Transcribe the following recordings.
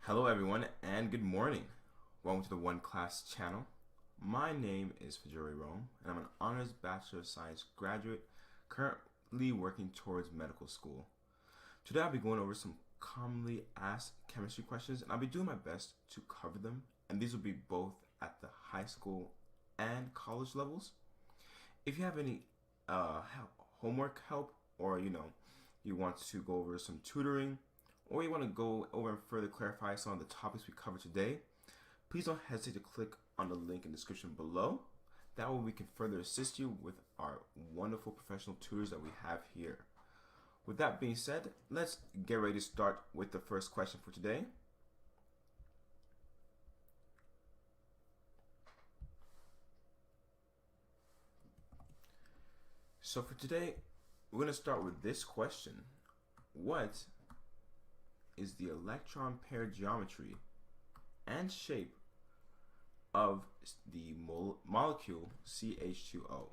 Hello everyone and good morning. Welcome to the OneClass channel. My name is Fajori Rome and I'm an Honors Bachelor of Science graduate currently working towards medical school. Today I'll be going over some commonly asked chemistry questions and I'll be doing my best to cover them, and these will be both at the high school and college levels. If you have any homework help, or you want to go over some tutoring, or you want to go over and further clarify some of the topics we covered today, please don't hesitate to click on the link in the description below. That way we can further assist you with our wonderful professional tutors that we have here. With that being said, let's get ready to start with the first question for today. So for today, we're going to start with this question. What is the electron pair geometry and shape of the molecule CH2O?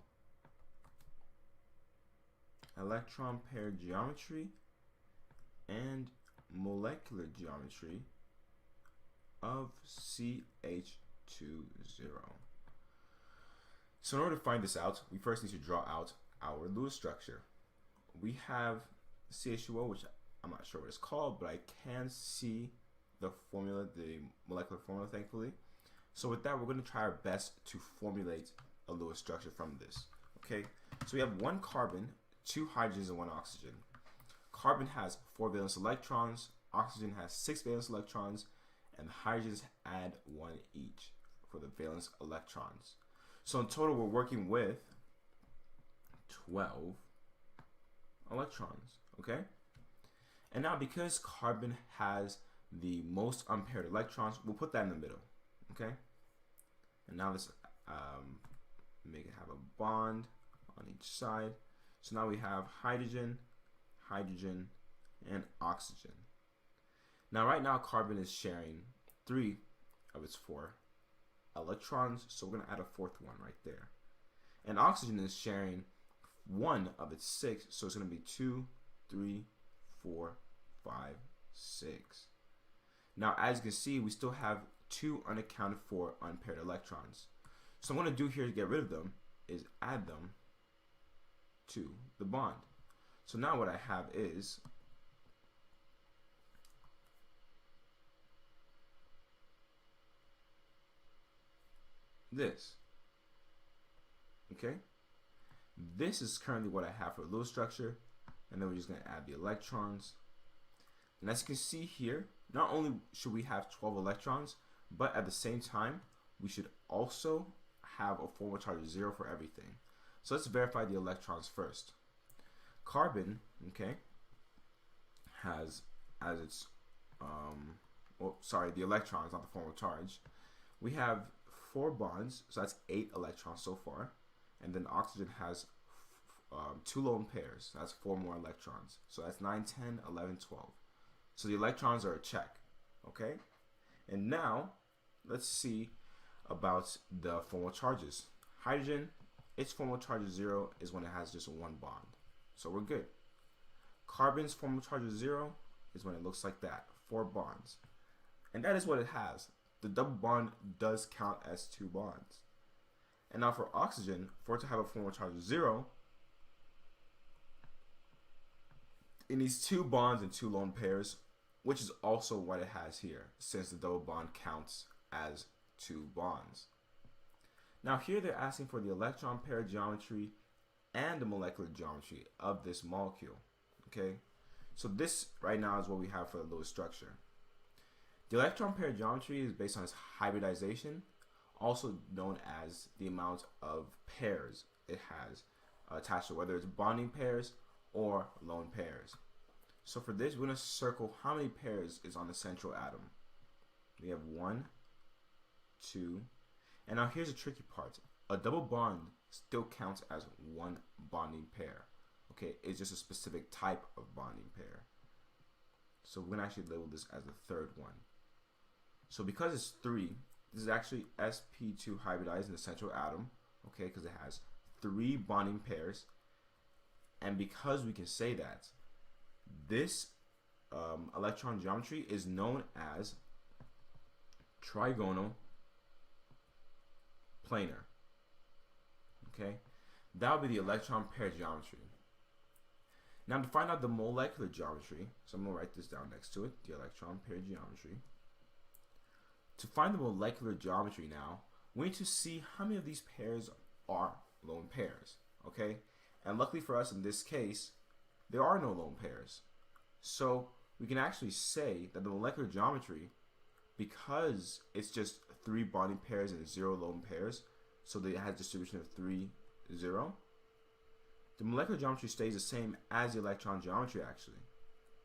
Electron pair geometry and molecular geometry of CH2O. So in order to find this out, we first need to draw out our Lewis structure. We have CH2O, which I'm not sure what it's called, but I can see the formula, the molecular formula, thankfully. So with that, we're going to try our best to formulate a Lewis structure from this. Okay, so we have one carbon, two hydrogens, and one oxygen. Carbon has 4 valence electrons, oxygen has 6 valence electrons, and the hydrogens add 1 each for the valence electrons. So in total, we're working with 12 electrons, okay? And now because carbon has the most unpaired electrons, we'll put that in the middle, okay? And now let's make it have a bond on each side. So now we have hydrogen, hydrogen, and oxygen. Now right now carbon is sharing 3 of its 4 electrons, so we're going to add a 4th one right there. And oxygen is sharing 1 of its 6, so it's going to be 2, 3, 4, 5, 6. Now as you can see, we still have 2 unaccounted for unpaired electrons. So what I'm going to do here to get rid of them is add them to the bond. So now what I have is this. Okay? This is currently what I have for the Lewis structure, and then we're just going to add the electrons. And as you can see here, not only should we have 12 electrons, but at the same time, we should also have a formal charge of 0 for everything. So let's verify the electrons first. Carbon, okay, has as its, the electrons, not the formal charge. We have 4 bonds, so that's 8 electrons so far. And then oxygen has 2 lone pairs, that's 4 more electrons. So that's 9, 10, 11, 12. So the electrons are a check, okay? And now, let's see about the formal charges. Hydrogen, its formal charge of 0 is when it has just 1 bond. So we're good. Carbon's formal charge of 0 is when it looks like that, 4 bonds. And that is what it has. The double bond does count as 2 bonds. And now for oxygen, for it to have a formal charge of 0, it needs 2 bonds and 2 lone pairs, which is also what it has here, since the double bond counts as 2 bonds. Now here they're asking for the electron pair geometry and the molecular geometry of this molecule, okay? So this right now is what we have for the Lewis structure. The electron pair geometry is based on its hybridization, also known as the amount of pairs it has attached to, whether it's bonding pairs or lone pairs. So for this, we're going to circle how many pairs is on the central atom. We have 1, 2, and now here's the tricky part. A double bond still counts as 1 bonding pair. Okay, it's just a specific type of bonding pair. So we're going to actually label this as the 3rd one. So because it's 3, this is actually sp2 hybridized in the central atom, okay, because it has 3 bonding pairs. And because we can say that, this electron geometry is known as trigonal planar. Okay, that would be the electron pair geometry. Now to find out the molecular geometry, so I'm going to write this down next to it, the electron pair geometry. To find the molecular geometry now, we need to see how many of these pairs are lone pairs, okay? And luckily for us in this case, there are no lone pairs. So we can actually say that the molecular geometry, because it's just 3 bonding pairs and 0 lone pairs, so that it has distribution of 3, 0, the molecular geometry stays the same as the electron geometry actually.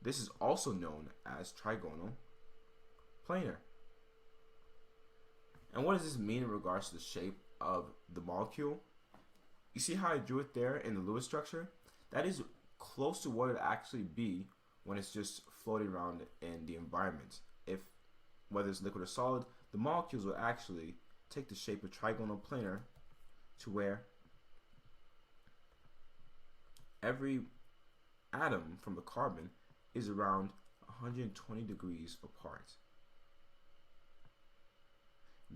This is also known as trigonal planar. And what does this mean in regards to the shape of the molecule? You see how I drew it there in the Lewis structure? That is close to what it would actually be when it's just floating around in the environment. If whether it's liquid or solid, the molecules will actually take the shape of trigonal planar to where every atom from the carbon is around 120 degrees apart.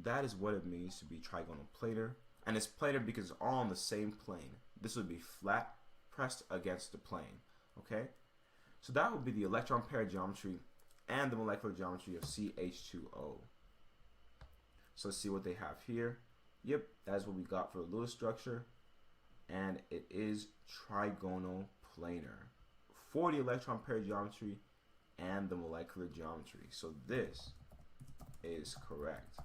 That is what it means to be trigonal planar, and it's planar because it's all on the same plane. This would be flat pressed against the plane. Okay, so that would be the electron pair geometry and the molecular geometry of CH2O. So let's see what they have here. Yep, that's what we got for the Lewis structure, and it is trigonal planar for the electron pair geometry and the molecular geometry. So this is correct.